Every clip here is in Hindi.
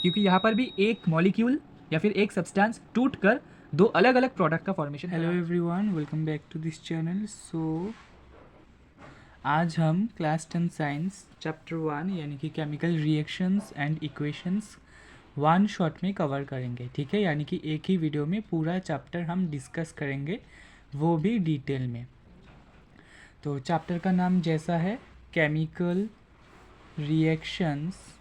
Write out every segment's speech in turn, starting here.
क्योंकि यहाँ पर भी एक मॉलिक्यूल या फिर एक सब्सटेंस टूट कर दो अलग अलग प्रोडक्ट का formation. Hello everyone, welcome back to this channel. So आज हम क्लास 10 साइंस चैप्टर 1 यानी कि chemical reactions and equations one shot में कवर करेंगे, ठीक है। यानी कि एक ही वीडियो में पूरा चैप्टर हम डिस्कस करेंगे, वो भी डिटेल में। तो चैप्टर का नाम जैसा है केमिकल रिएक्शंस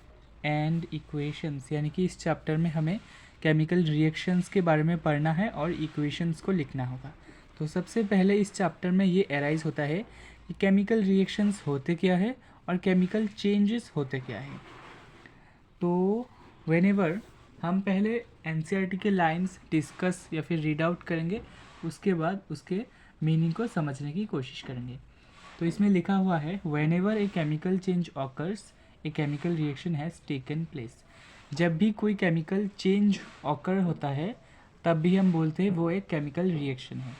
एंड इक्वेशंस, यानी कि इस चैप्टर में हमें केमिकल रिएक्शंस के बारे में पढ़ना है और इक्वेशंस को लिखना होगा। तो सबसे पहले इस चैप्टर में ये एराइज होता है कि केमिकल रिएक्शंस होते क्या है और केमिकल चेंजेस होते क्या है। तो व्हेनेवर हम पहले एनसीईआरटी के लाइंस डिस्कस या फिर रीड आउट करेंगे, उसके बाद उसके मीनिंग को समझने की कोशिश करेंगे। तो इसमें लिखा हुआ है whenever a chemical change occurs a chemical reaction has taken place. जब भी कोई केमिकल चेंज ऑकर होता है तब भी हम बोलते हैं वो एक केमिकल रिएक्शन है।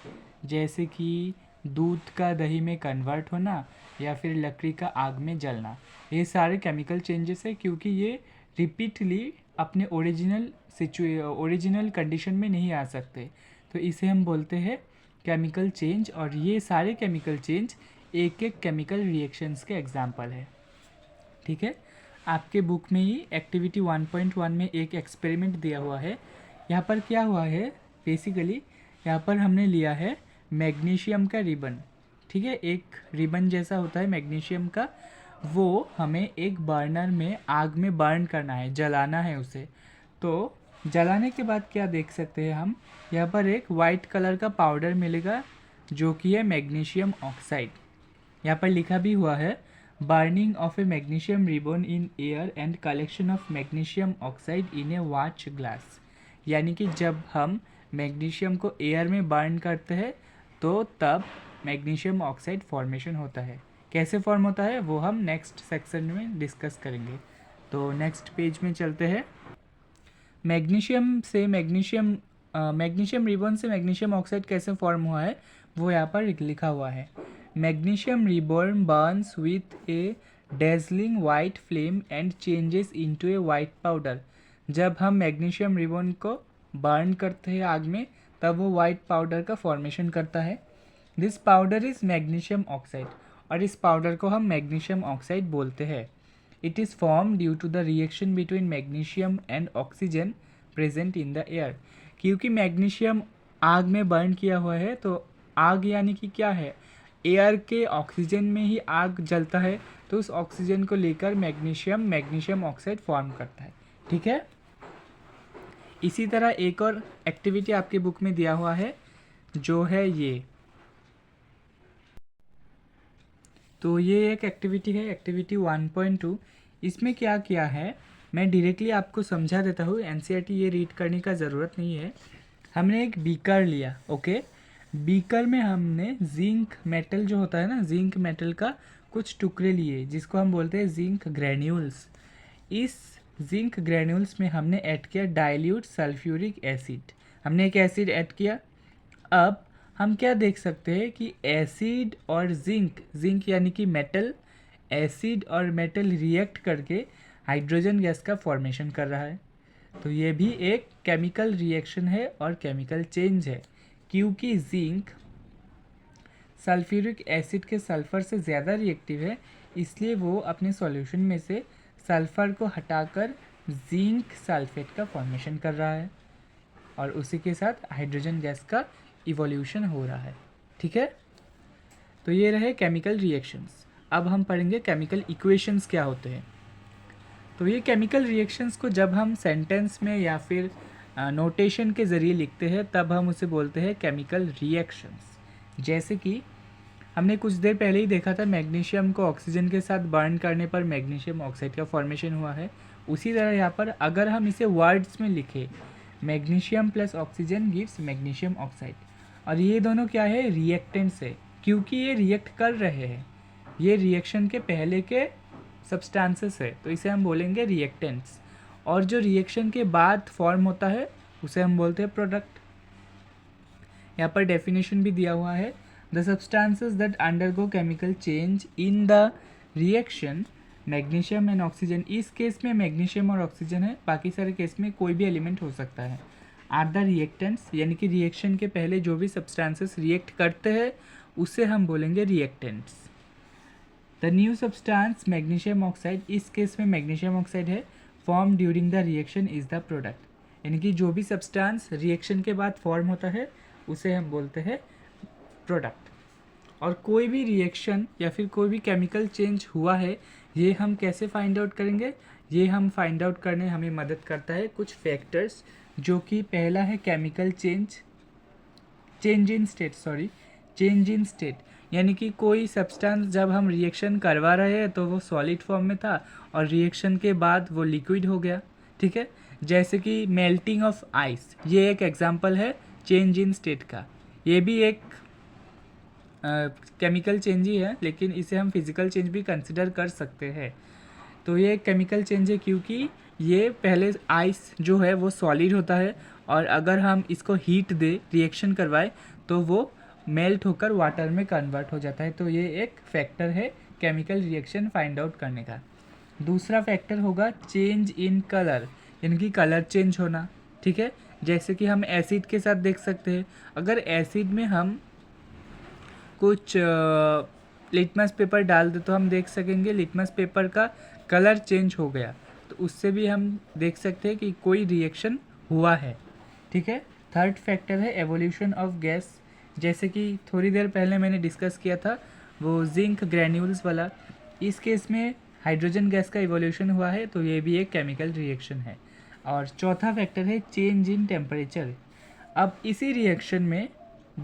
जैसे कि दूध का दही में कन्वर्ट होना या फिर लकड़ी का आग में जलना, ये सारे केमिकल चेंजेस है, क्योंकि ये रिपीटली अपने ओरिजिनल कंडीशन में नहीं आ सकते। तो इसे हम बोलते हैं केमिकल चेंज, और ये सारे केमिकल चेंज एक एक केमिकल रिएक्शंस के एग्जाम्पल है, ठीक है। आपके बुक में ही एक्टिविटी 1.1 में एक एक्सपेरिमेंट दिया हुआ है। यहाँ पर क्या हुआ है, बेसिकली यहाँ पर हमने लिया है मैग्नीशियम का रिबन, ठीक है। एक रिबन जैसा होता है मैग्नीशियम का, वो हमें एक बर्नर में आग में बर्न करना है, जलाना है उसे। तो जलाने के बाद क्या देख सकते हैं हम, यहाँ पर एक वाइट कलर का पाउडर मिलेगा जो कि है मैग्नीशियम ऑक्साइड। यहाँ पर लिखा भी हुआ है burning of A magnesium ribbon in air and collection of magnesium oxide in A watch glass. यानी कि जब हम मैग्नीशियम को एयर में बर्न करते हैं तो तब मैग्नीशियम ऑक्साइड फॉर्मेशन होता है। कैसे फॉर्म होता है वो हम नेक्स्ट सेक्शन में डिस्कस करेंगे। तो नेक्स्ट पेज में चलते हैं। मैग्नीशियम रिबन से मैग्नीशियम ऑक्साइड कैसे फॉर्म हुआ है वो यहाँ पर लिखा हुआ है। Magnesium ribbon Burns with A dazzling white flame and changes into A white powder. जब हम मैग्नीशियम रिबन को बर्न करते हैं आग में तब वो वाइट पाउडर का फॉर्मेशन करता है। This powder is magnesium oxide, और इस पाउडर को हम मैग्नीशियम ऑक्साइड बोलते हैं। It is formed due to the reaction between magnesium and oxygen present in the air। क्योंकि मैग्नीशियम आग में बर्न किया हुआ है, तो आग यानी कि क्या है, एयर के ऑक्सीजन में ही आग जलता है, तो उस ऑक्सीजन को लेकर मैग्नीशियम ऑक्साइड फॉर्म करता है, ठीक है। इसी तरह एक और एक्टिविटी आपके बुक में दिया हुआ है जो है ये। तो ये एक एक्टिविटी है, एक्टिविटी 1.2। इसमें क्या किया है मैं डायरेक्टली आपको समझा देता हूँ, एनसीईआरटी ये रीड करने का ज़रूरत नहीं है। हमने एक बीकर लिया, ओके। बीकर में हमने जिंक मेटल जो होता है ना, जिंक मेटल का कुछ टुकड़े लिए जिसको हम बोलते हैं जिंक ग्रैन्यूल्स। इस जिंक ग्रैन्यूल्स में हमने ऐड किया डाइल्यूट सल्फ्यूरिक एसिड। हमने एक एसिड ऐड किया। अब हम क्या देख सकते हैं कि एसिड और जिंक यानी कि मेटल, एसिड और मेटल रिएक्ट करके हाइड्रोजन गैस का फॉर्मेशन कर रहा है। तो ये भी एक केमिकल रिएक्शन है और केमिकल चेंज है, क्योंकि जिंक सल्फ्यूरिक एसिड के सल्फ़र से ज़्यादा रिएक्टिव है, इसलिए वो अपने सॉल्यूशन में से सल्फ़र को हटाकर जिंक सल्फेट का फॉर्मेशन कर रहा है, और उसी के साथ हाइड्रोजन गैस का इवोल्यूशन हो रहा है, ठीक है। तो ये रहे केमिकल रिएक्शंस। अब हम पढ़ेंगे केमिकल इक्वेशंस क्या होते हैं। तो ये केमिकल रिएक्शंस को जब हम सेंटेंस में या फिर नोटेशन के ज़रिए लिखते हैं तब हम उसे बोलते हैं केमिकल रिएक्शंस। जैसे कि हमने कुछ देर पहले ही देखा था, मैग्नीशियम को ऑक्सीजन के साथ बर्न करने पर मैग्नीशियम ऑक्साइड का फॉर्मेशन हुआ है। उसी तरह यहाँ पर अगर हम इसे वर्ड्स में लिखें, magnesium plus oxygen gives magnesium oxide, और ये दोनों क्या है, रिएक्टेंट्स है, क्योंकि ये रिएक्ट कर रहे हैं, ये रिएक्शन के पहले के सब्सटेंसेस है, तो इसे हम बोलेंगे रिएक्टेंट्स। और जो रिएक्शन के बाद फॉर्म होता है उसे हम बोलते हैं प्रोडक्ट। यहाँ पर डेफिनेशन भी दिया हुआ है, the substances that undergo chemical change in the reaction magnesium and oxygen, इस केस में मैग्नीशियम और ऑक्सीजन है, बाकी सारे केस में कोई भी एलिमेंट हो सकता है। आर द रिएक्टेंट्स, यानी कि रिएक्शन के पहले जो भी सब्सटेंसेस रिएक्ट करते हैं उसे हम बोलेंगे reactants. The new substance magnesium oxide, इस केस में मैग्नीशियम ऑक्साइड है, form during the reaction is the product, यानी कि जो भी सब्सटेंस रिएक्शन के बाद फॉर्म होता है उसे हम बोलते हैं प्रोडक्ट। और कोई भी रिएक्शन या फिर कोई भी केमिकल चेंज हुआ है ये हम कैसे फाइंड आउट करेंगे, ये हम फाइंड आउट करने हमें मदद करता है कुछ फैक्टर्स, जो कि पहला है केमिकल चेंज इन स्टेट, यानी कि कोई सब्सटेंस जब हम रिएक्शन करवा रहे हैं तो वो सॉलिड फॉर्म में था और रिएक्शन के बाद वो लिक्विड हो गया, ठीक है। जैसे कि मेल्टिंग ऑफ आइस, ये एक एग्जांपल है चेंज इन स्टेट का। ये भी एक केमिकल चेंज ही है, लेकिन इसे हम फिजिकल चेंज भी कंसिडर कर सकते हैं। तो ये केमिकल चेंज है क्योंकि ये पहले आइस जो है वो सॉलिड होता है और अगर हम इसको हीट दे रिएक्शन करवाए तो वो मेल्ट होकर वाटर में कन्वर्ट हो जाता है। तो ये एक फैक्टर है केमिकल रिएक्शन फाइंड आउट करने का। दूसरा फैक्टर होगा चेंज इन कलर, यानी कि कलर चेंज होना, ठीक है। जैसे कि हम एसिड के साथ देख सकते हैं, अगर एसिड में हम कुछ लिटमस पेपर डाल दे तो हम देख सकेंगे लिटमस पेपर का कलर चेंज हो गया, तो उससे भी हम देख सकते हैं कि कोई रिएक्शन हुआ है, ठीक है। थर्ड फैक्टर है एवोल्यूशन ऑफ गैस, जैसे कि थोड़ी देर पहले मैंने डिस्कस किया था वो जिंक ग्रैन्यूल्स वाला, इस केस में हाइड्रोजन गैस का इवोल्यूशन हुआ है, तो ये भी एक केमिकल रिएक्शन है। और चौथा फैक्टर है चेंज इन टेम्परेचर। अब इसी रिएक्शन में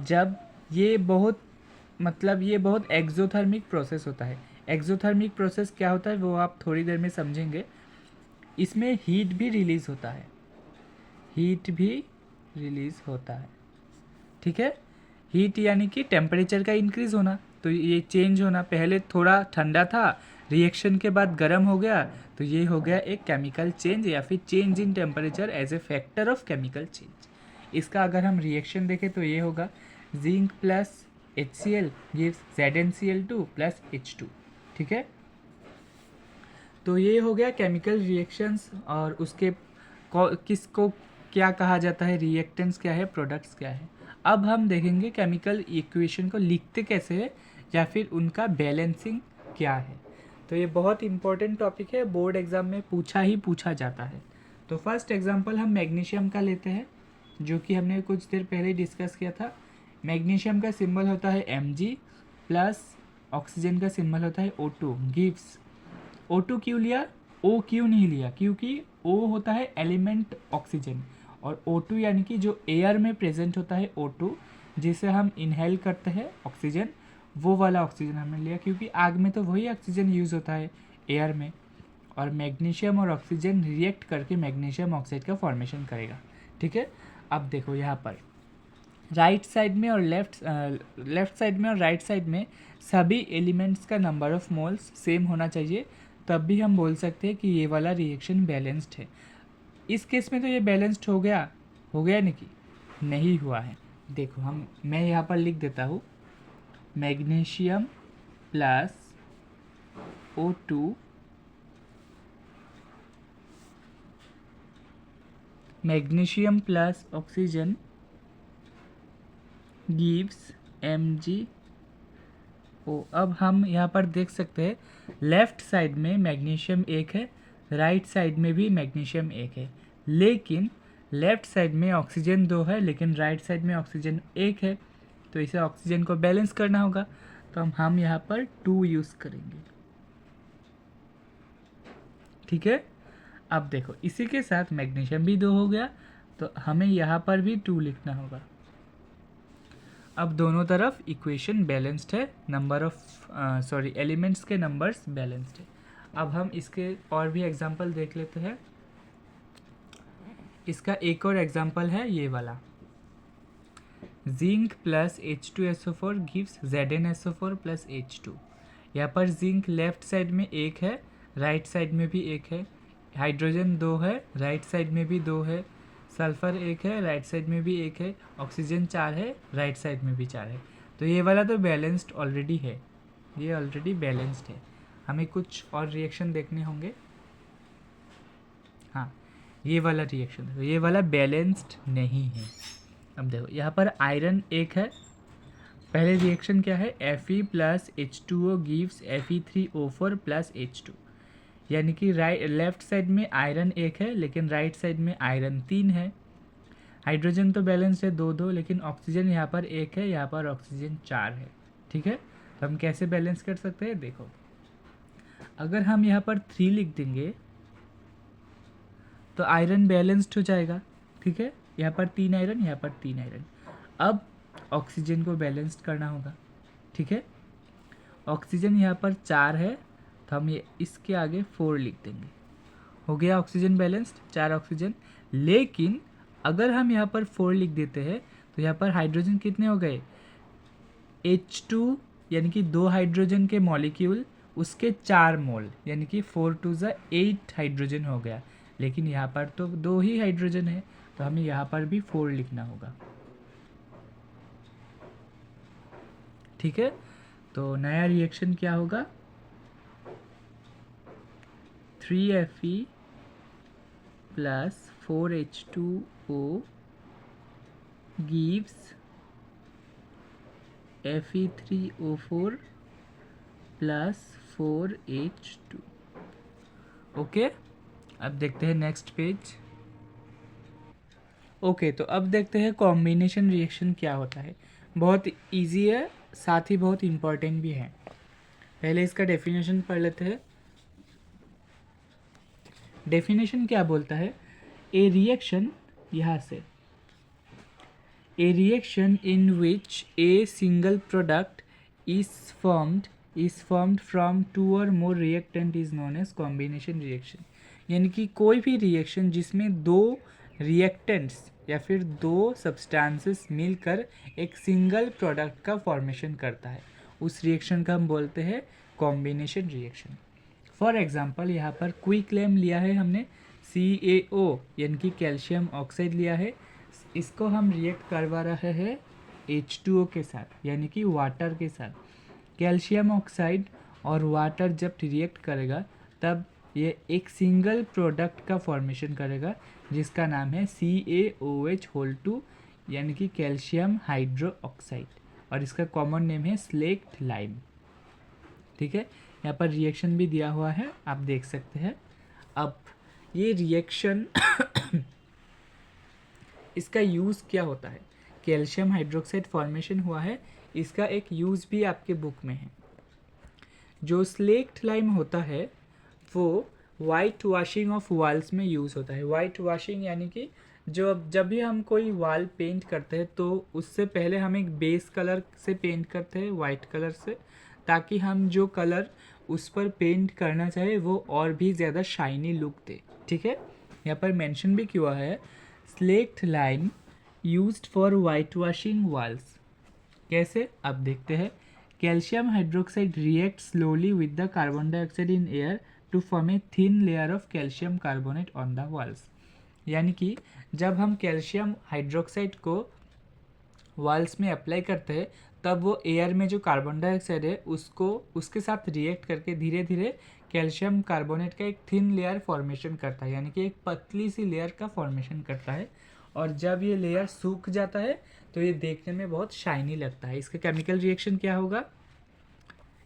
जब ये बहुत एक्सोथर्मिक प्रोसेस होता है। एक्सोथर्मिक प्रोसेस क्या होता है वो आप थोड़ी देर में समझेंगे। इसमें हीट भी रिलीज़ होता है, ठीक है। हीट यानी कि टेम्परेचर का इंक्रीज़ होना, तो ये चेंज होना, पहले थोड़ा ठंडा था रिएक्शन के बाद गर्म हो गया, तो ये हो गया एक केमिकल चेंज या फिर change in temperature as a factor of chemical change. इसका अगर हम रिएक्शन देखें तो ये होगा zinc plus HCl gives ZnCl2 plus H2, ठीक है। तो ये हो गया केमिकल रिएक्शंस और उसके किसको क्या कहा जाता है, रिएक्टेंट्स क्या है, प्रोडक्ट्स क्या है। अब हम देखेंगे केमिकल इक्वेशन को लिखते कैसे है या फिर उनका बैलेंसिंग क्या है। तो ये बहुत इंपॉर्टेंट टॉपिक है, बोर्ड एग्जाम में पूछा जाता है। तो फर्स्ट एग्जांपल हम मैग्नीशियम का लेते हैं, जो कि हमने कुछ देर पहले डिस्कस किया था। मैग्नीशियम का सिंबल होता है Mg प्लस ऑक्सीजन का सिंबल होता है O2 गिव्स। O2 क्यों लिया, O क्यों नहीं लिया, क्योंकि O होता है एलिमेंट ऑक्सीजन और O2 यानी कि जो एयर में प्रेजेंट होता है O2 जिसे हम इनहेल करते हैं ऑक्सीजन, वो वाला ऑक्सीजन हमने लिया क्योंकि आग में तो वही ऑक्सीजन यूज़ होता है एयर में, और मैग्नीशियम और ऑक्सीजन रिएक्ट करके मैग्नीशियम ऑक्साइड का फॉर्मेशन करेगा, ठीक है। अब देखो यहाँ पर राइट साइड में और लेफ्ट साइड में और राइट साइड में सभी एलिमेंट्स का नंबर ऑफ मोल्स सेम होना चाहिए, तब भी हम बोल सकते हैं कि ये वाला रिएक्शन बैलेंस्ड है। इस केस में तो ये बैलेंस्ड हो गया नहीं कि नहीं हुआ है। देखो मैं यहाँ पर लिख देता हूँ magnesium plus O2 magnesium plus oxygen gives MgO। अब हम यहाँ पर देख सकते हैं लेफ्ट साइड में मैग्नीशियम एक है, राइट साइड में भी मैग्नीशियम एक है, लेकिन लेफ्ट साइड में ऑक्सीजन 2 है लेकिन राइट साइड में ऑक्सीजन 1 है, तो इसे ऑक्सीजन को बैलेंस करना होगा, तो हम यहाँ पर 2 यूज़ करेंगे, ठीक है। अब देखो इसी के साथ मैग्नीशियम भी 2 हो गया, तो हमें यहाँ पर भी 2 लिखना होगा। अब दोनों तरफ इक्वेशन बैलेंस्ड है, एलिमेंट्स के नंबर्स बैलेंस्ड है। अब हम इसके और भी एग्जांपल देख लेते हैं। इसका एक और एग्जांपल है ये वाला, zinc plus H2SO4 gives ZnSO4 plus H2। यहाँ पर जिंक लेफ्ट साइड में 1 है, राइट साइड में भी 1 है, हाइड्रोजन 2 है, राइट साइड में भी 2 है, सल्फर 1 है, राइट साइड में भी 1 है, ऑक्सीजन 4 है, राइट साइड में भी 4 है। तो ये वाला तो बैलेंस्ड ऑलरेडी है, ये ऑलरेडी बैलेंस्ड है। हमें कुछ और रिएक्शन देखने होंगे। हाँ, ये वाला रिएक्शन देखो, ये वाला बैलेंस्ड नहीं है। अब देखो यहाँ पर आयरन एक है, पहले रिएक्शन क्या है, Fe plus H2O gives Fe3O4 plus H2, यानी कि लेफ्ट साइड में आयरन एक है लेकिन राइट साइड में आयरन 3 है। हाइड्रोजन तो बैलेंस है 2-2, लेकिन ऑक्सीजन यहाँ पर एक है, यहाँ पर ऑक्सीजन 4 है। ठीक है, तो हम कैसे बैलेंस कर सकते हैं, देखो अगर हम यहाँ पर 3 लिख देंगे तो आयरन बैलेंस्ड हो जाएगा। ठीक है, यहाँ पर 3 आयरन, यहाँ पर 3 आयरन। अब ऑक्सीजन को बैलेंस्ड करना होगा। ठीक है, ऑक्सीजन यहाँ पर 4 है तो हम ये इसके आगे 4 लिख देंगे, हो गया ऑक्सीजन बैलेंस्ड, 4 ऑक्सीजन। लेकिन अगर हम यहाँ पर 4 लिख देते हैं तो यहाँ पर हाइड्रोजन कितने हो गए, H2 यानी कि 2 हाइड्रोजन के मॉलिक्यूल, उसके 4 मोल, यानी कि 4 टू ज़ा 8 हाइड्रोजन हो गया। लेकिन यहाँ पर तो 2 ही हाइड्रोजन है तो हमें यहाँ पर भी 4 लिखना होगा। ठीक है, तो नया रिएक्शन क्या होगा, 3Fe plus 4H2O gives Fe3O4 plus 4H2। Okay, अब देखते हैं नेक्स्ट पेज। ओके, तो अब देखते हैं कॉम्बिनेशन रिएक्शन क्या होता है। बहुत इजी है, साथ ही बहुत इम्पॉर्टेंट भी है। पहले इसका डेफिनेशन पढ़ लेते हैं। डेफिनेशन क्या बोलता है, ए रिएक्शन, यहाँ से a reaction in which a single product is formed from 2 और more reactant is known as combination reaction. यानी कि कोई भी रिएक्शन जिसमें 2 रिएक्टेंट्स या फिर 2 सब्सटेंसेस मिलकर एक सिंगल प्रोडक्ट का फॉर्मेशन करता है, उस रिएक्शन का हम बोलते हैं कॉम्बिनेशन रिएक्शन। फॉर एग्जांपल यहाँ पर क्विकलेम लिया है हमने, CaO यानी कि कैल्शियम ऑक्साइड लिया है, इसको हम रिएक्ट करवा रहे हैं H2O के साथ, यानी कि वाटर के साथ। कैल्शियम ऑक्साइड और वाटर जब रिएक्ट करेगा तब ये एक सिंगल प्रोडक्ट का फॉर्मेशन करेगा जिसका नाम है CaOH2 यानी कि कैल्शियम हाइड्रो ऑक्साइड, और इसका कॉमन नेम है स्लेक्ट लाइम। ठीक है, यहाँ पर रिएक्शन भी दिया हुआ है, आप देख सकते हैं। अब ये रिएक्शन इसका यूज़ क्या होता है, कैल्शियम हाइड्रोक्साइड फॉर्मेशन हुआ है, इसका एक यूज़ भी आपके बुक में है। जो स्लेक्ट लाइम होता है वो वाइट वॉशिंग ऑफ वॉल्स में यूज़ होता है। वाइट वॉशिंग यानी कि जब भी हम कोई वॉल पेंट करते हैं तो उससे पहले हम एक बेस कलर से पेंट करते हैं, वाइट कलर से, ताकि हम जो कलर उस पर पेंट करना चाहे वो और भी ज़्यादा शाइनी लुक दे। ठीक है, यहाँ पर मेंशन भी किया है slaked lime used for white washing walls. कैसे, अब देखते हैं। Calcium hydroxide react slowly with the carbon dioxide in air to form a thin layer of calcium carbonate on the walls. यानी कि जब हम कैल्शियम हाइड्रोक्साइड को वॉल्स में अप्लाई करते हैं तब वो एयर में जो कार्बन डाइऑक्साइड है उसको उसके साथ रिएक्ट करके धीरे धीरे कैल्शियम कार्बोनेट का एक थिन लेयर फॉर्मेशन करता है, यानी कि एक पतली सी लेयर का फॉर्मेशन करता है। और जब ये लेयर सूख जाता है तो ये देखने में बहुत शाइनी लगता है। इसका केमिकल रिएक्शन क्या होगा,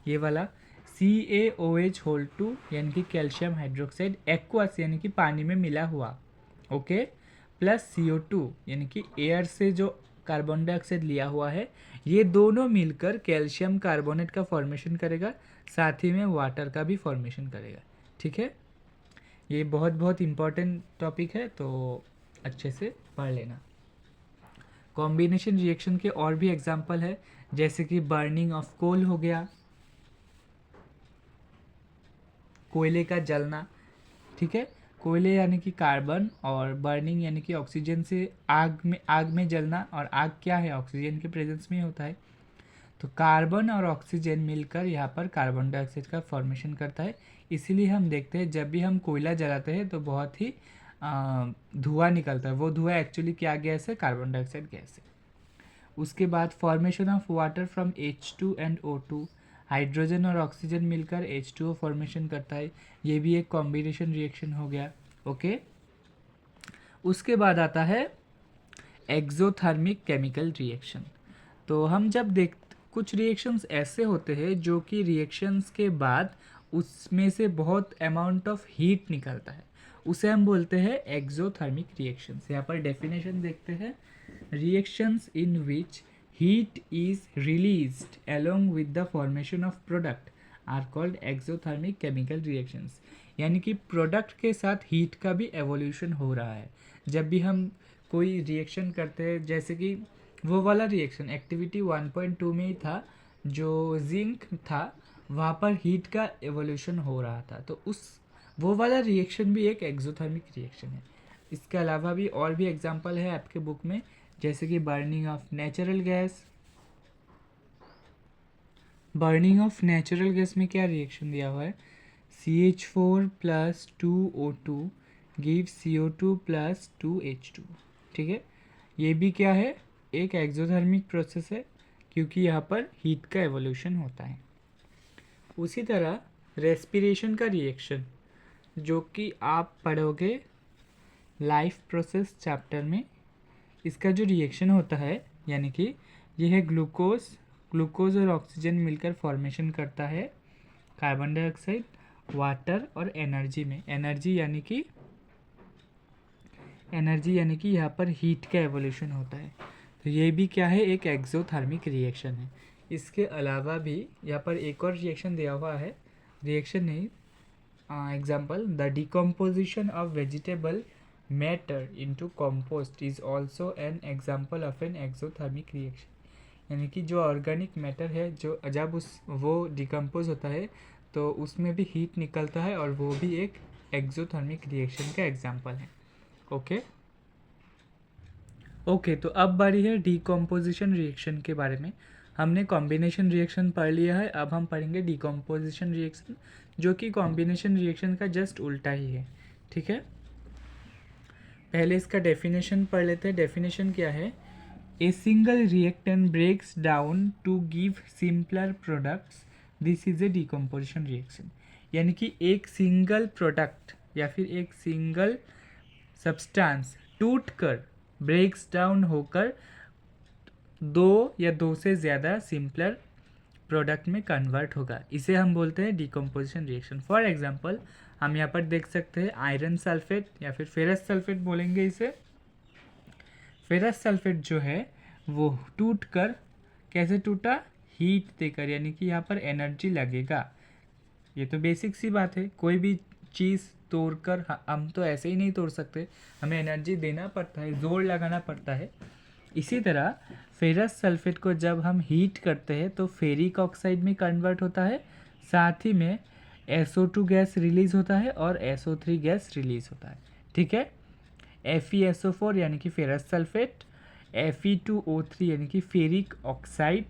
ये वाला CaOH2 यानी कि कैल्शियम हाइड्रोक्साइड एक्वस यानी कि पानी में मिला हुआ, ओके, प्लस CO2 यानी कि एयर से जो कार्बन डाइऑक्साइड लिया हुआ है, ये दोनों मिलकर कैल्शियम कार्बोनेट का फॉर्मेशन करेगा, साथ ही में वाटर का भी फॉर्मेशन करेगा। ठीक है, ये बहुत बहुत इम्पॉर्टेंट टॉपिक है, तो अच्छे से पढ़ लेना। कॉम्बिनेशन रिएक्शन के और भी एग्जाम्पल है, जैसे कि बर्निंग ऑफ कोल हो गया, कोयले का जलना। ठीक है, कोयले यानी कि कार्बन और बर्निंग यानी कि ऑक्सीजन से आग में जलना, और आग क्या है, ऑक्सीजन के प्रेजेंस में होता है। तो कार्बन और ऑक्सीजन मिलकर यहाँ पर कार्बन डाइऑक्साइड का फॉर्मेशन करता है। इसीलिए हम देखते हैं जब भी हम कोयला जलाते हैं तो बहुत ही धुआं निकलता है। वो धुआं एक्चुअली क्या गैस है, कार्बन डाइऑक्साइड गैस है। उसके बाद formation of water from H2 and O2, hydrogen और ऑक्सीजन मिलकर H2O फॉर्मेशन करता है, ये भी एक कॉम्बिनेशन रिएक्शन हो गया। ओके, उसके बाद आता है एक्सोथर्मिक केमिकल रिएक्शन। तो हम जब देख कुछ रिएक्शंस ऐसे होते हैं जो कि रिएक्शंस के बाद उसमें से बहुत अमाउंट ऑफ हीट निकलता है, उसे हम बोलते हैं एक्सोथर्मिक रिएक्शंस। यहाँ पर डेफिनेशन देखते हैं, reactions in which heat is released along with the formation of product are called exothermic chemical reactions. यानी कि प्रोडक्ट के साथ हीट का भी एवोल्यूशन हो रहा है। जब भी हम कोई रिएक्शन करते हैं, जैसे कि वो वाला रिएक्शन एक्टिविटी 1.2 में ही था, जो जिंक था वहाँ पर हीट का एवोल्यूशन हो रहा था, तो उस वो वाला रिएक्शन भी एक एक्सोथर्मिक रिएक्शन है। इसके अलावा भी और भी एग्जांपल है आपके बुक में, जैसे कि burning of natural gas. Burning of natural gas में क्या रिएक्शन दिया हुआ है, CH4 plus 2O2 give CO2 plus 2H2। ठीक है, ये भी क्या है, एक एक्सोथर्मिक प्रोसेस है, क्योंकि यहाँ पर हीट का एवोल्यूशन होता है। उसी तरह रेस्पिरेशन का रिएक्शन, जो कि आप पढ़ोगे लाइफ प्रोसेस चैप्टर में, इसका जो रिएक्शन होता है, यानी कि यह है ग्लूकोज और ऑक्सीजन मिलकर फॉर्मेशन करता है कार्बन डाइऑक्साइड, वाटर और एनर्जी में। एनर्जी यानी कि यहाँ पर हीट का एवोल्यूशन होता है। तो ये भी क्या है, एक एक्सोथर्मिक रिएक्शन है। इसके अलावा भी यहाँ पर एक और रिएक्शन दिया हुआ है, रिएक्शन नहीं, example, the decomposition of vegetable matter into compost is also an example of an exothermic reaction. यानी कि जो ऑर्गेनिक मैटर है, जो जब वो डिकम्पोज होता है तो उसमें भी हीट निकलता है, और वो भी एक एक्सोथर्मिक रिएक्शन का एग्जाम्पल है। ओके, तो अब बारी है डिकम्पोजिशन रिएक्शन के बारे में। हमने कॉम्बिनेशन रिएक्शन पढ़ लिया है, अब हम पढ़ेंगे डिकम्पोजिशन रिएक्शन, जो कि कॉम्बिनेशन रिएक्शन का जस्ट उल्टा ही है। ठीक है, पहले इसका डेफिनेशन पढ़ लेते हैं। डेफिनेशन क्या है, a single reactant breaks down to give simpler products, this is a decomposition reaction. यानी कि एक सिंगल प्रोडक्ट या फिर एक सिंगल सब्सटेंस टूट कर, ब्रेक्स डाउन होकर दो या दो से ज़्यादा सिंपलर प्रोडक्ट में कन्वर्ट होगा, इसे हम बोलते हैं डिकम्पोजिशन रिएक्शन। फॉर एग्जांपल, हम यहाँ पर देख सकते हैं आयरन सल्फेट या फिर फेरस सल्फेट बोलेंगे इसे। फेरस सल्फेट जो है वो टूट कर, कैसे टूटा, हीट देकर, यानी कि यहाँ पर एनर्जी लगेगा। ये तो बेसिक सी बात है, कोई भी चीज़ तोड़कर हम तो ऐसे ही नहीं तोड़ सकते, हमें एनर्जी देना पड़ता है, जोर लगाना पड़ता है। इसी तरह फेरस सल्फेट को जब हम हीट करते हैं तो फेरिक ऑक्साइड में कन्वर्ट होता है, साथ ही में SO2 गैस रिलीज होता है और SO3 गैस रिलीज होता है। ठीक है, FeSO4 यानी कि फेरस सल्फेट, Fe2O3 यानी कि फेरिक ऑक्साइड,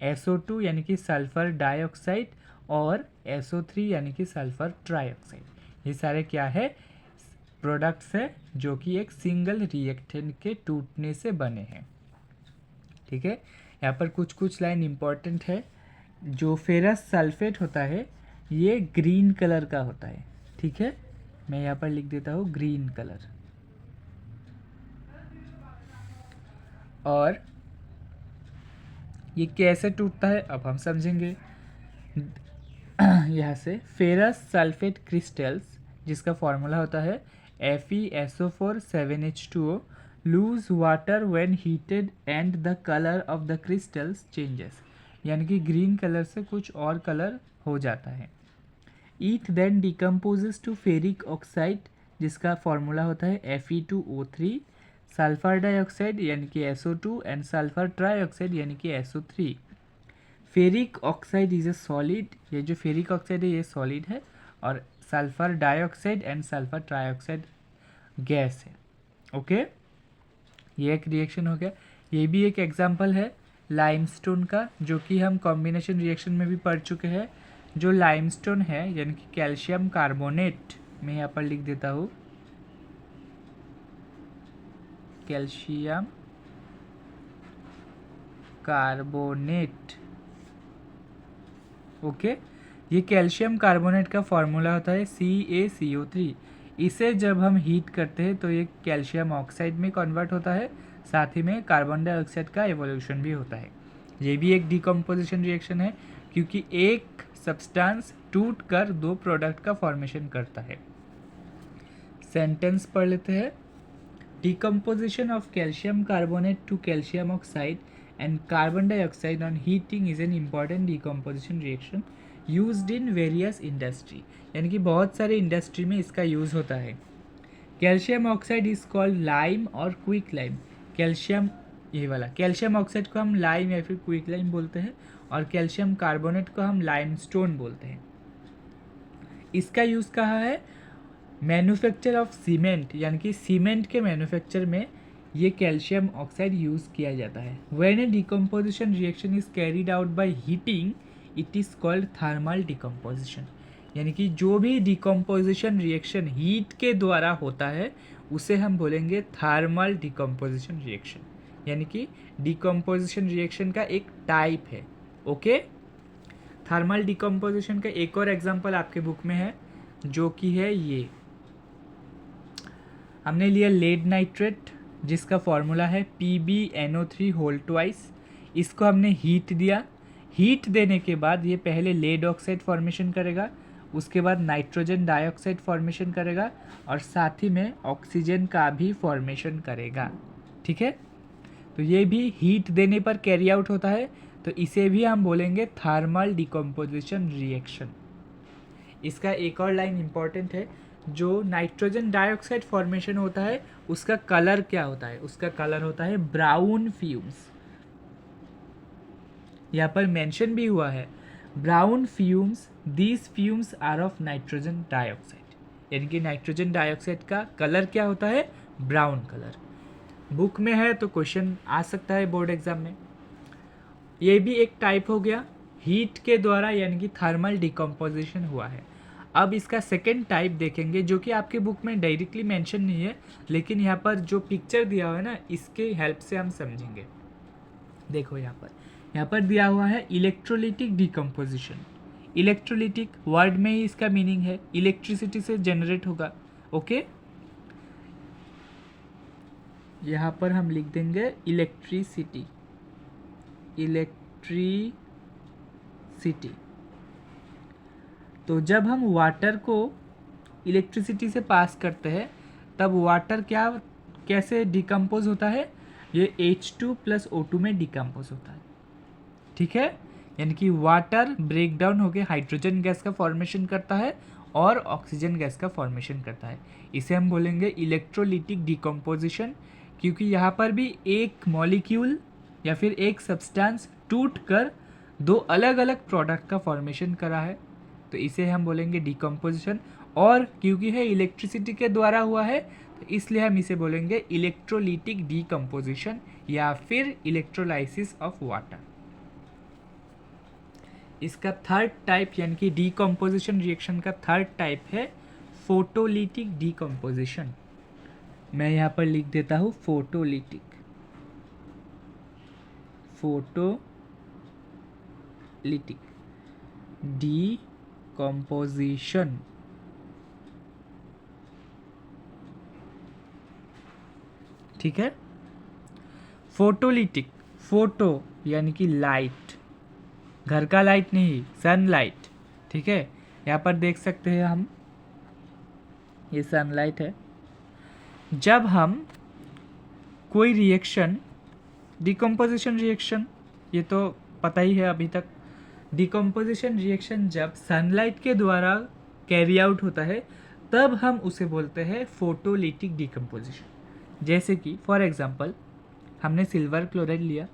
SO2 यानी कि सल्फर डाइऑक्साइड और SO3 यानी कि सल्फर ट्राइऑक्साइड, ये सारे क्या है, प्रोडक्ट्स है जो कि एक सिंगल रिएक्टेंट के टूटने से बने हैं। ठीक है, यहाँ पर कुछ लाइन इंपॉर्टेंट है। जो फेरस सल्फेट होता है ये ग्रीन कलर का होता है। ठीक है, मैं यहाँ पर लिख देता हूँ ग्रीन कलर। और ये कैसे टूटता है अब हम समझेंगे। यहाँ से फेरस सल्फेट क्रिस्टल्स, जिसका फॉर्मूला होता है FeSO4 7H2O, loose water when heated and the colour of the crystals changes. यानी कि ग्रीन कलर से कुछ और कलर हो जाता है। It then decomposes to ferric oxide, जिसका फॉर्मूला होता है Fe2O3, सल्फर डाइऑक्साइड यानी कि SO2 एंड सल्फर ट्राइऑक्साइड यानी कि SO3। Ferric oxide is a solid, ये जो फेरिक ऑक्साइड है ये सॉलिड है, और sulphur dioxide and sulphur trioxide gas है। ओके, ये एक रिएक्शन हो गया। ये भी एक एग्जांपल है लाइमस्टोन का, जो कि हम कॉम्बिनेशन रिएक्शन में भी पढ़ चुके हैं। जो लाइमस्टोन है यानी कि कैल्शियम कार्बोनेट, मैं यहाँ पर लिख देता हूँ कैल्शियम कार्बोनेट, ओके। ये कैल्शियम कार्बोनेट का फॉर्मूला होता है CaCO3। इसे जब हम हीट करते हैं तो ये कैल्शियम ऑक्साइड में कन्वर्ट होता है, साथ ही में कार्बन डाइऑक्साइड का एवोल्यूशन भी होता है। ये भी एक डिकम्पोजिशन रिएक्शन है, क्योंकि एक सब्सटेंस टूट कर दो प्रोडक्ट का फॉर्मेशन करता है। सेंटेंस पढ़ लेते हैं। Decomposition of calcium carbonate to calcium oxide and carbon dioxide on heating is an important decomposition reaction used in various industry। यानी कि बहुत सारे इंडस्ट्री में इसका यूज़ होता है। Calcium oxide is called lime और क्विक लाइम। कैल्शियम, ये वाला कैल्शियम ऑक्साइड को हम लाइम या फिर क्विक लाइम बोलते हैं, और कैल्शियम कार्बोनेट को हम लाइमस्टोन बोलते हैं। इसका यूज़ कहाँ है? मैन्युफैक्चर ऑफ सीमेंट, यानी कि सीमेंट के मैन्युफैक्चर में ये कैल्शियम ऑक्साइड यूज़ किया जाता है। When A decomposition reaction is carried out by heating it is called thermal decomposition. यानी कि जो भी डिकम्पोजिशन रिएक्शन हीट के द्वारा होता है उसे हम बोलेंगे थर्मल डिकम्पोजिशन रिएक्शन, यानी कि डिकम्पोजिशन रिएक्शन का एक टाइप है। ओके, थर्मल डिकम्पोजिशन का एक और एग्जांपल आपके बुक में है, जो कि है ये। हमने लिया लेड नाइट्रेट, जिसका फॉर्मूला है PbNO3 होल ट्वाइस। इसको हमने हीट दिया। हीट देने के बाद ये पहले लेड ऑक्साइड फॉर्मेशन करेगा, उसके बाद नाइट्रोजन डाइऑक्साइड फॉर्मेशन करेगा, और साथ ही में ऑक्सीजन का भी फॉर्मेशन करेगा। ठीक है, तो ये भी हीट देने पर कैरी आउट होता है, तो इसे भी हम बोलेंगे थर्मल डिकम्पोजिशन रिएक्शन। इसका एक और लाइन इम्पॉर्टेंट है, जो नाइट्रोजन डाइऑक्साइड फॉर्मेशन होता है उसका कलर क्या होता है? उसका कलर होता है ब्राउन फ्यूम्स। यहाँ पर मेंशन भी हुआ है brown fumes, these fumes are of nitrogen dioxide. यानी कि नाइट्रोजन डाइऑक्साइड का कलर क्या होता है? Brown colour. बुक में है तो क्वेश्चन आ सकता है बोर्ड एग्जाम में। ये भी एक टाइप हो गया हीट के द्वारा, यानी कि थर्मल डिकम्पोजिशन हुआ है। अब इसका सेकेंड टाइप देखेंगे, जो कि आपके बुक में डायरेक्टली मेंशन नहीं है, लेकिन यहाँ पर जो पिक्चर दिया हुआ है ना, इसके हेल्प से हम समझेंगे। देखो यहाँ पर दिया हुआ है इलेक्ट्रोलिटिक डिकम्पोजिशन। इलेक्ट्रोलिटिक वर्ड में ही इसका मीनिंग है इलेक्ट्रिसिटी से जनरेट होगा। ओके, यहाँ पर हम लिख देंगे इलेक्ट्रिसिटी। तो जब हम वाटर को इलेक्ट्रिसिटी से पास करते हैं तब वाटर कैसे डिकम्पोज होता है? ये H2+O2 में डिकम्पोज होता है। ठीक है, यानी कि वाटर ब्रेक डाउन होकर हाइड्रोजन गैस का फॉर्मेशन करता है और ऑक्सीजन गैस का फॉर्मेशन करता है। इसे हम बोलेंगे इलेक्ट्रोलिटिक डिकम्पोजिशन, क्योंकि यहाँ पर भी एक मॉलिक्यूल या फिर एक सब्सटेंस टूट कर दो अलग अलग प्रोडक्ट का फॉर्मेशन करा है, तो इसे हम बोलेंगे डिकम्पोजिशन। और क्योंकि है इलेक्ट्रिसिटी के द्वारा हुआ है, तो इसलिए हम इसे बोलेंगे इलेक्ट्रोलिटिक डिकम्पोजिशन या फिर इलेक्ट्रोलाइसिस ऑफ वाटर। इसका थर्ड टाइप, यानी कि डिकम्पोजिशन रिएक्शन का थर्ड टाइप है फोटोलिटिक डिकम्पोजिशन। मैं यहाँ पर लिख देता हूँ फोटोलिटिक डिकम्पोजिशन। ठीक है, फोटोलिटिक, फोटो यानी कि लाइट, घर का लाइट नहीं, सनलाइट। ठीक है, यहाँ पर देख सकते हैं हम, ये सनलाइट है। जब हम कोई रिएक्शन, डिकम्पोजिशन रिएक्शन, ये तो पता ही है अभी तक, डिकम्पोजिशन रिएक्शन जब सनलाइट के द्वारा कैरी आउट होता है तब हम उसे बोलते हैं फोटोलिटिक डिकम्पोजिशन। जैसे कि फॉर एग्जांपल हमने सिल्वर क्लोराइड लिया,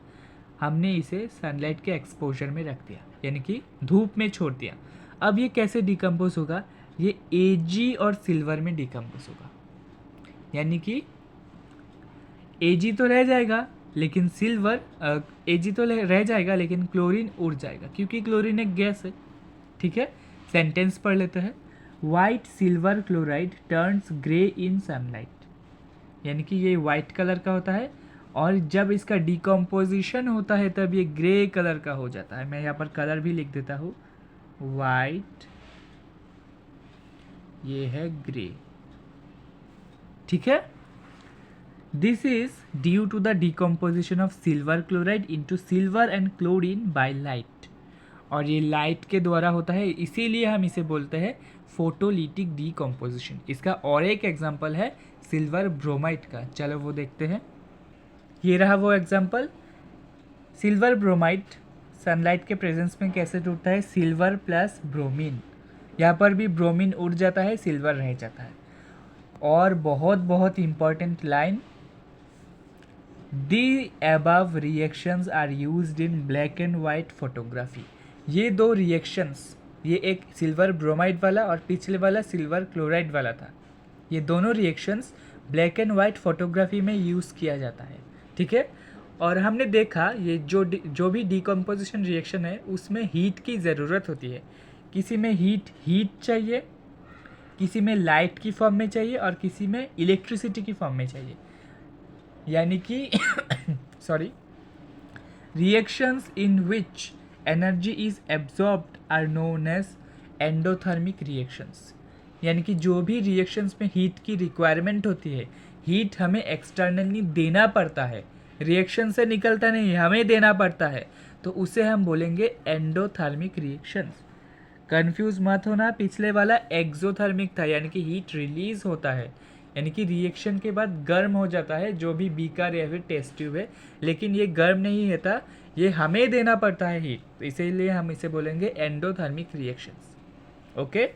हमने इसे सनलाइट के एक्सपोजर में रख दिया, यानी कि धूप में छोड़ दिया। अब ये कैसे डिकम्पोज होगा? ये Ag और सिल्वर में डिकम्पोज होगा, यानी कि Ag तो रह जाएगा लेकिन सिल्वर, Ag तो रह जाएगा लेकिन क्लोरीन उड़ जाएगा, क्योंकि क्लोरीन एक गैस है। ठीक है, सेंटेंस पढ़ लेते हैं। White silver chloride turns grey इन सनलाइट, यानी कि ये वाइट कलर का होता है और जब इसका डिकम्पोजिशन होता है तब ये ग्रे कलर का हो जाता है। मैं यहाँ पर कलर भी लिख देता हूँ, वाइट, ये है ग्रे। ठीक है, this is due to the decomposition of silver chloride into silver and chlorine by light, और ये लाइट के द्वारा होता है, इसीलिए हम इसे बोलते हैं फोटोलिटिक डिकम्पोजिशन। इसका और एक एग्जांपल है सिल्वर ब्रोमाइड का, चलो वो देखते हैं। ये रहा वो एग्जांपल। सिल्वर ब्रोमाइड सनलाइट के प्रेजेंस में कैसे टूटता है, सिल्वर प्लस ब्रोमीन, यहाँ पर भी ब्रोमीन उड़ जाता है, सिल्वर रह जाता है। और बहुत बहुत important line, the above reactions are used in black and white photography. ये दो रिएक्शंस, ये एक सिल्वर ब्रोमाइड वाला और पिछले वाला सिल्वर क्लोराइड वाला था, ये दोनों reactions black and white photography में यूज़ किया जाता है। ठीक है, और हमने देखा ये जो भी डिकम्पोजिशन रिएक्शन है उसमें हीट की ज़रूरत होती है। किसी में हीट चाहिए, किसी में लाइट की फॉर्म में चाहिए और किसी में इलेक्ट्रिसिटी की फॉर्म में चाहिए। यानी कि sorry, reactions in which energy is absorbed are known as endothermic reactions. यानी कि जो भी रिएक्शंस में हीट की रिक्वायरमेंट होती है, हीट हमें एक्सटर्नली देना पड़ता है, रिएक्शन से निकलता नहीं, हमें देना पड़ता है, तो उसे हम बोलेंगे एंडोथर्मिक रिएक्शंस। कंफ्यूज मत होना, पिछले वाला एक्सोथर्मिक था, यानी कि हीट रिलीज होता है, यानी कि रिएक्शन के बाद गर्म हो जाता है जो भी बीकर या फिर टेस्ट ट्यूब है, लेकिन ये गर्म नहीं होता, ये हमें देना पड़ता है हीट, तो इसीलिए हम इसे बोलेंगे एंडोथर्मिक रिएक्शंस। ओके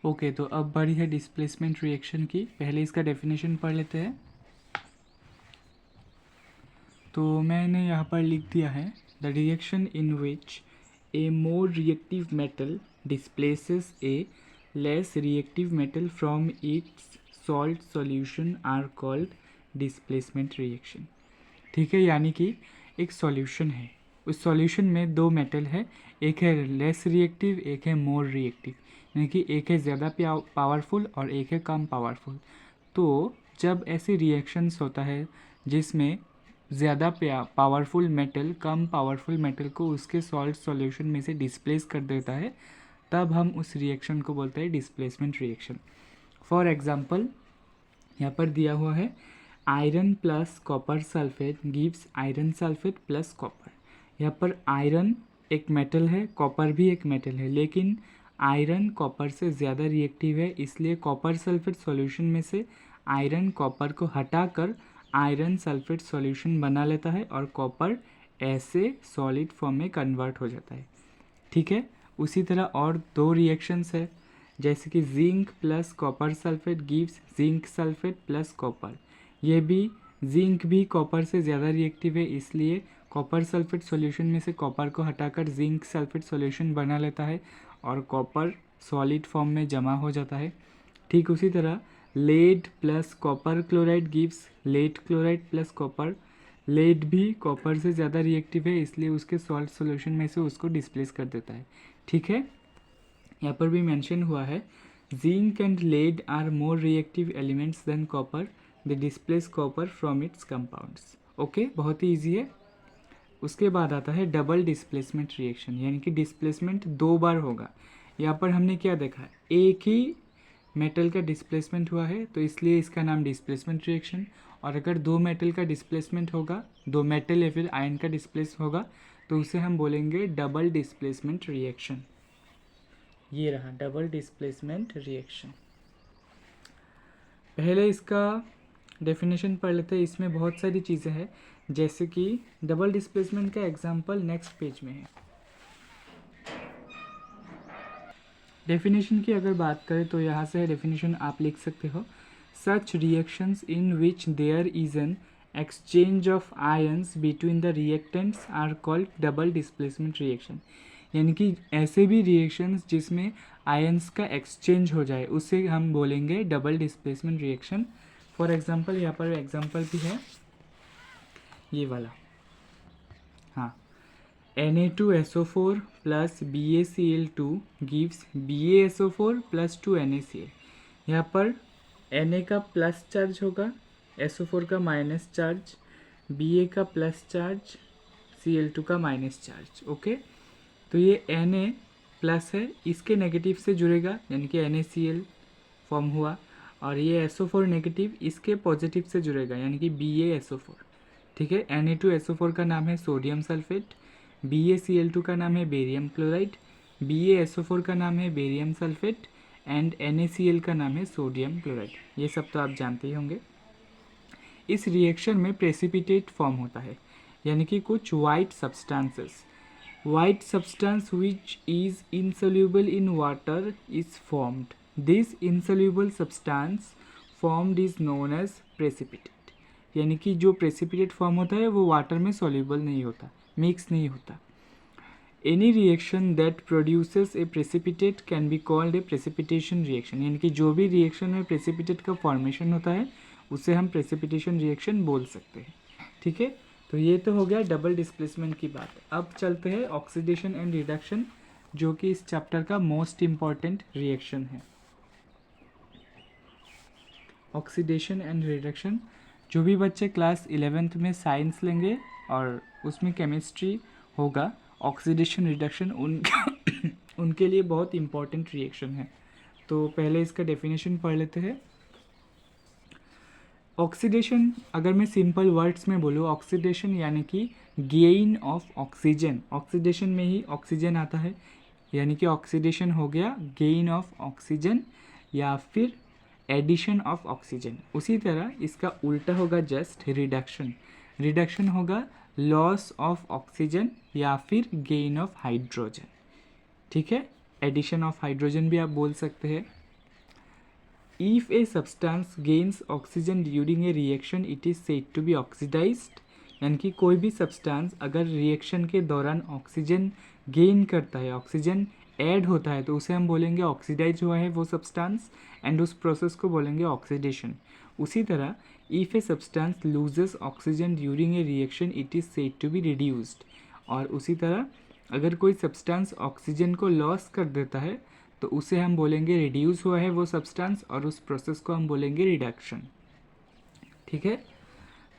ओके, तो अब बारी है डिस्प्लेसमेंट रिएक्शन की। पहले इसका डेफिनेशन पढ़ लेते हैं। तो मैंने यहाँ पर लिख दिया है, the reaction in which a more reactive metal displaces a less reactive metal from its salt solution are called displacement reaction. ठीक है, यानी कि एक सॉल्यूशन है, उस सॉल्यूशन में दो मेटल है, एक है लेस रिएक्टिव, एक है मोर रिएक्टिव, यानी कि एक है ज़्यादा पावरफुल और एक है कम पावरफुल। तो जब ऐसी रिएक्शंस होता है जिसमें ज़्यादा पावरफुल मेटल कम पावरफुल मेटल को उसके सॉल्ट सॉल्यूशन में से डिस्प्लेस कर देता है, तब हम उस रिएक्शन को बोलते हैं डिस्प्लेसमेंट रिएक्शन। फॉर एग्जांपल यहाँ पर दिया हुआ है, iron plus copper sulphate gives iron sulphate plus copper. यहाँ पर आयरन एक मेटल है, कॉपर भी एक मेटल है, लेकिन आयरन कॉपर से ज़्यादा रिएक्टिव है, इसलिए कॉपर सल्फेट सॉल्यूशन में से आयरन कॉपर को हटाकर आयरन सल्फेट सॉल्यूशन बना लेता है और कॉपर ऐसे सॉलिड फॉर्म में कन्वर्ट हो जाता है। ठीक है, उसी तरह और दो रिएक्शंस है, जैसे कि zinc plus copper sulphate gives zinc sulphate plus copper. ये भी जिंक भी कॉपर से ज़्यादा रिएक्टिव है, इसलिए कॉपर सल्फेट सॉल्यूशन में से कॉपर को हटाकर जिंक सल्फेट सॉल्यूशन बना लेता है और कॉपर सॉलिड फॉर्म में जमा हो जाता है। ठीक उसी तरह lead plus copper chloride gives lead chloride plus copper. Lead भी कॉपर से ज़्यादा रिएक्टिव है, इसलिए उसके सॉल्ट सॉल्यूशन में से उसको डिस्प्लेस कर देता है। ठीक है, यहाँ पर भी मेंशन हुआ है, zinc and lead are more reactive elements than copper, they displace copper from its compounds. Okay, बहुत ही ईजी है। उसके बाद आता है डबल डिस्प्लेसमेंट रिएक्शन, यानी कि डिस्प्लेसमेंट दो बार होगा। यहाँ पर हमने क्या देखा है, एक ही मेटल का डिस्प्लेसमेंट हुआ है, तो इसलिए इसका नाम डिस्प्लेसमेंट रिएक्शन। और अगर दो मेटल का डिस्प्लेसमेंट होगा, दो मेटल या फिर आयन का डिस्प्लेस होगा, तो उसे हम बोलेंगे डबल डिस्प्लेसमेंट रिएक्शन। ये रहा डबल डिस्प्लेसमेंट रिएक्शन। पहले इसका डेफिनेशन पढ़ लेते हैं। इसमें बहुत सारी चीज़ें हैं, जैसे कि डबल डिस्प्लेसमेंट का एग्जांपल नेक्स्ट पेज में है। डेफिनेशन की अगर बात करें तो यहाँ से डेफिनेशन आप लिख सकते हो, such reactions in which there is an exchange of ions between the reactants are called double displacement reaction. यानी कि ऐसे भी रिएक्शंस जिसमें आयंस का एक्सचेंज हो जाए, उसे हम बोलेंगे double displacement reaction. For example यहाँ पर एग्जांपल भी है ये वाला, हाँ, Na2SO4 plus BaCl2 gives BaSO4 plus 2 NaCl। यहाँ पर Na का प्लस चार्ज होगा, SO4 का माइनस चार्ज, Ba का प्लस चार्ज, Cl2 का माइनस चार्ज। ओके, तो ये Na प्लस है, इसके नेगेटिव से जुड़ेगा यानी कि NaCl फॉर्म हुआ, और ये SO4 नेगेटिव इसके पॉजिटिव से जुड़ेगा यानी कि BaSO4। ठीक है, Na2SO4 का नाम है सोडियम सल्फेट, BaCl2 का नाम है बेरियम क्लोराइड, BaSO4 का नाम है बेरियम सल्फेट एंड NaCl का नाम है सोडियम क्लोराइड। ये सब तो आप जानते ही होंगे। इस रिएक्शन में प्रेसिपिटेट फॉर्म होता है यानी कि कुछ white substances. White substance which is insoluble in water is formed. This insoluble substance formed is known as precipitate. यानी कि जो precipitate फॉर्म होता है वो वाटर में soluble नहीं होता, मिक्स नहीं होता। Any reaction that produces a precipitate can be called a precipitation reaction. यानी कि जो भी रिएक्शन में precipitate का फॉर्मेशन होता है उसे हम precipitation reaction बोल सकते हैं। ठीक है, तो ये तो हो गया डबल डिस्प्लेसमेंट की बात। अब चलते हैं ऑक्सीडेशन एंड रिडक्शन, जो कि इस चैप्टर का मोस्ट इम्पॉर्टेंट रिएक्शन है। ऑक्सीडेशन एंड रिडक्शन, जो भी बच्चे क्लास 11th में साइंस लेंगे और उसमें केमिस्ट्री होगा, ऑक्सीडेशन रिडक्शन उनके लिए बहुत इम्पॉर्टेंट रिएक्शन है। तो पहले इसका डेफिनेशन पढ़ लेते हैं। ऑक्सीडेशन, अगर मैं सिंपल वर्ड्स में बोलूँ, ऑक्सीडेशन यानी कि गेन ऑफ ऑक्सीजन। ऑक्सीडेशन में ही ऑक्सीजन आता है यानी कि ऑक्सीडेशन हो गया गेन ऑफ ऑक्सीजन या फिर एडिशन ऑफ ऑक्सीजन। उसी तरह इसका उल्टा होगा जस्ट रिडक्शन। रिडक्शन होगा लॉस ऑफ ऑक्सीजन या फिर गेन ऑफ हाइड्रोजन। ठीक है, एडिशन ऑफ हाइड्रोजन भी आप बोल सकते हैं। If a substance gains oxygen during a reaction, it is said to be oxidized. यानी कि कोई भी सब्सटेंस अगर रिएक्शन के दौरान ऑक्सीजन गेन करता है, ऑक्सीजन ऐड होता है, तो उसे हम बोलेंगे ऑक्सीडाइज हुआ है वो सब्सटेंस, एंड उस प्रोसेस को बोलेंगे ऑक्सीडेशन। उसी तरह if a substance loses oxygen during a reaction, it is said to be reduced. और उसी तरह अगर कोई सब्सटेंस ऑक्सीजन को लॉस कर देता है तो उसे हम बोलेंगे रिड्यूस हुआ है वो सब्सटेंस, और उस प्रोसेस को हम बोलेंगे रिडक्शन। ठीक है,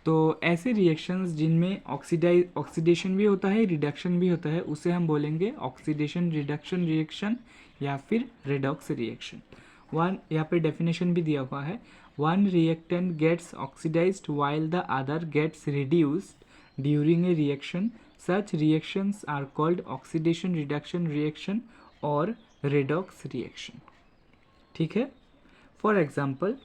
तो ऐसे रिएक्शंस जिनमें ऑक्सीडेशन भी होता है, रिडक्शन भी होता है, उसे हम बोलेंगे ऑक्सीडेशन रिडक्शन रिएक्शन या फिर रेडॉक्स रिएक्शन। यहाँ पर डेफिनेशन भी दिया हुआ है, one reactant gets oxidised while the other gets reduced during a reaction. Such reactions are called oxidation reduction reaction और रेडॉक्स रिएक्शन। ठीक है, फॉर एग्जाम्पल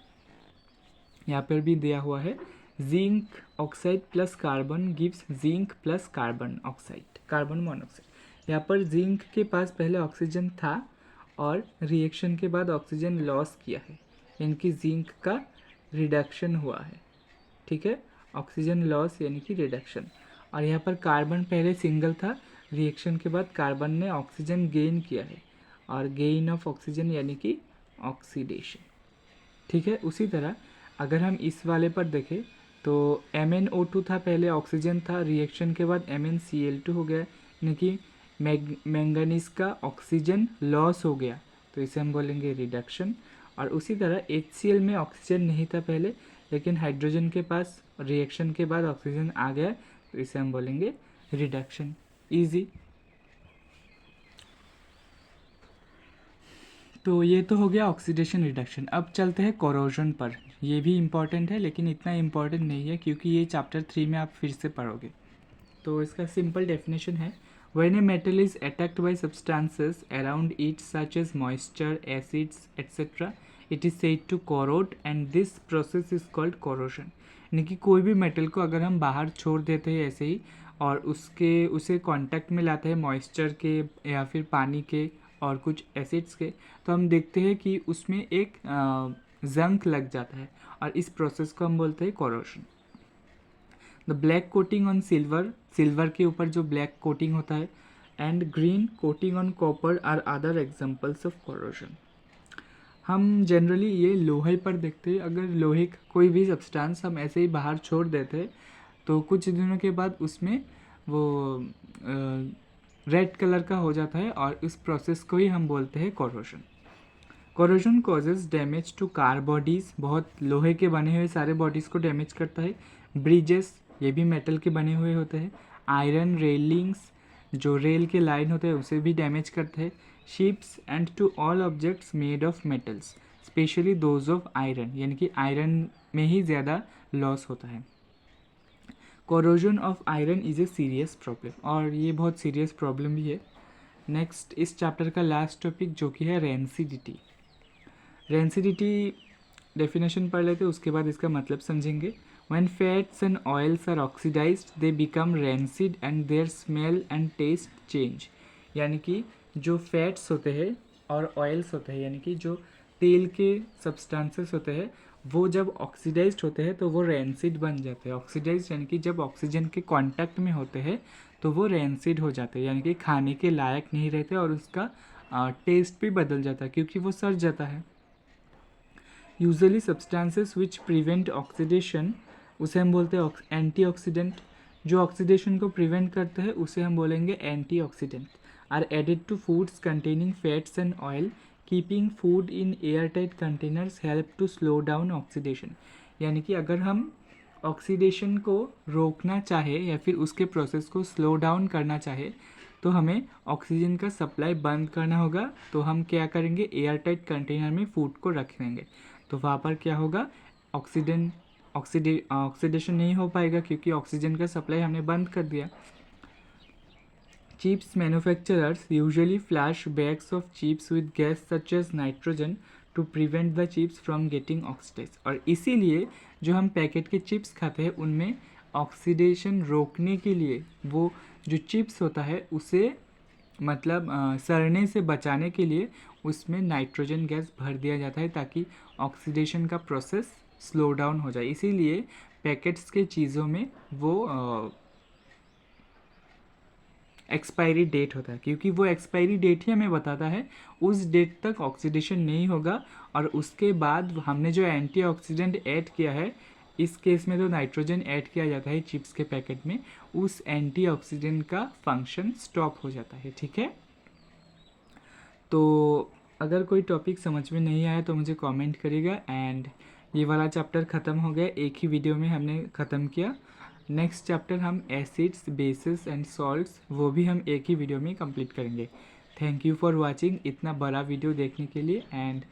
यहाँ पर भी दिया हुआ है, zinc oxide plus carbon gives zinc plus carbon oxide, carbon monoxide. यहाँ पर जिंक के पास पहले ऑक्सीजन था और रिएक्शन के बाद ऑक्सीजन लॉस किया है, यानी कि जिंक का रिडक्शन हुआ है। ठीक है, ऑक्सीजन लॉस यानी कि रिडक्शन। और यहाँ पर कार्बन पहले सिंगल था, रिएक्शन के बाद कार्बन ने ऑक्सीजन गेन किया है, और गेन ऑफ ऑक्सीजन यानी कि ऑक्सीडेशन। ठीक है, उसी तरह अगर हम इस वाले पर देखें तो MnO2 था, पहले ऑक्सीजन था, रिएक्शन के बाद MnCl2 हो गया, यानी कि मैंगनीज का ऑक्सीजन लॉस हो गया, तो इसे हम बोलेंगे रिडक्शन। और उसी तरह HCl में ऑक्सीजन नहीं था पहले, लेकिन हाइड्रोजन के पास रिएक्शन के बाद ऑक्सीजन आ गया, तो इसे हम बोलेंगे रिडक्शन। ईजी। तो ये तो हो गया ऑक्सीडेशन रिडक्शन। अब चलते हैं कोरोजन पर। ये भी इम्पॉर्टेंट है लेकिन इतना इम्पॉर्टेंट नहीं है क्योंकि ये चैप्टर 3 में आप फिर से पढ़ोगे। तो इसका सिंपल डेफिनेशन है, when a metal is attacked by substances around it such as moisture, acids etcetera, it is said to corrode and this process is called corrosion. यानी कि कोई भी मेटल को अगर हम बाहर छोड़ देते हैं ऐसे ही और उसे कांटेक्ट में लाते हैं मॉइस्चर के या फिर पानी के और कुछ एसिड्स के, तो हम देखते हैं कि उसमें एक जंक लग जाता है और इस प्रोसेस को हम बोलते हैं corrosion. The black coating on silver, silver के ऊपर जो ब्लैक कोटिंग होता है, and green coating on copper are other examples of corrosion. हम जनरली ये लोहे पर देखते हैं, अगर लोहे का कोई भी सब्सटेंस हम ऐसे ही बाहर छोड़ देते हैं तो कुछ दिनों के बाद उसमें वो रेड कलर का हो जाता है और इस प्रोसेस को ही हम बोलते हैं corrosion. Corrosion causes damage to car bodies, बहुत लोहे के बने हुए सारे बॉडीज़ को डैमेज करता है। ब्रिजेस, ये भी मेटल के बने हुए होते हैं। आयरन रेलिंग्स, जो रेल के लाइन होते हैं उसे भी डैमेज करते हैं, ships and to all objects made of metals specially those of iron, यानी कि आयरन में ही ज़्यादा लॉस होता है। Corrosion of iron is a serious problem, और ये बहुत सीरियस प्रॉब्लम भी है। नेक्स्ट इस चैप्टर का लास्ट टॉपिक जो कि है रेंसिडिटी। रेंसिडिटी डेफिनेशन पढ़ लेते, उसके बाद इसका मतलब समझेंगे। When fats and oils are oxidized, they become rancid and their smell and taste change। यानी कि जो फैट्स होते हैं और ऑयल्स होते हैं, यानी कि जो तेल के सब्सटेंसेस होते हैं, वो जब ऑक्सीडाइज्ड होते हैं तो वो रेंसिड बन जाते हैं। ऑक्सीडाइज्ड यानी कि जब ऑक्सीजन के कांटेक्ट में होते हैं तो वो रेंसिड हो जाते हैं, यानी कि खाने के लायक नहीं रहते और उसका टेस्ट भी बदल जाता है क्योंकि वो सड़ जाता है। Usually substances which prevent oxidation, उसे हम बोलते हैं एंटीऑक्सीडेंट। जो ऑक्सीडेशन को प्रिवेंट करते हैं उसे हम बोलेंगे antioxidant. Are added to foods containing fats and oil, keeping food in air tight containers help to slow down oxidation. यानी कि अगर हम ऑक्सीडेशन को रोकना चाहे या फिर उसके प्रोसेस को स्लो डाउन करना चाहे तो हमें ऑक्सीजन का सप्लाई बंद करना होगा। तो हम क्या करेंगे, एयर टाइट कंटेनर में फूड को रख देंगे, तो वहाँ पर क्या होगा, ऑक्सीडेशन नहीं हो पाएगा क्योंकि ऑक्सीजन का सप्लाई हमने बंद कर दिया। Chips manufacturers usually flash bags of chips with gas such as nitrogen to prevent the chips from getting oxidise. और इसीलिए जो हम पैकेट के चिप्स खाते हैं उनमें ऑक्सीडेशन रोकने के लिए वो जो चिप्स होता है उसे मतलब सड़ने से बचाने के लिए उसमें नाइट्रोजन गैस भर दिया जाता है ताकि ऑक्सीडेशन का प्रोसेस स्लो डाउन हो जाए। इसीलिए पैकेट्स के चीज़ों में वो एक्सपायरी डेट होता है, क्योंकि वो एक्सपायरी डेट ही हमें बताता है उस डेट तक ऑक्सीडेशन नहीं होगा और उसके बाद हमने जो एंटीऑक्सीडेंट ऐड किया है, इस केस में तो नाइट्रोजन ऐड किया जाता है चिप्स के पैकेट में, उस एंटीऑक्सीडेंट का फंक्शन स्टॉप हो जाता है। ठीक है, तो अगर कोई टॉपिक समझ में नहीं आया तो मुझे कमेंट करिएगा। एंड ये वाला चैप्टर ख़त्म हो गया, एक ही वीडियो में हमने ख़त्म किया। नेक्स्ट चैप्टर हम एसिड्स, बेसिस एंड सॉल्ट्स, वो भी हम एक ही वीडियो में कंप्लीट करेंगे। थैंक यू फॉर वाचिंग इतना बड़ा वीडियो देखने के लिए। एंड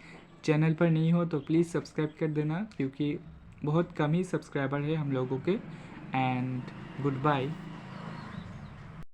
चैनल पर नहीं हो तो प्लीज़ सब्सक्राइब कर देना क्योंकि बहुत कम ही सब्सक्राइबर है हम लोगों के। And good bye.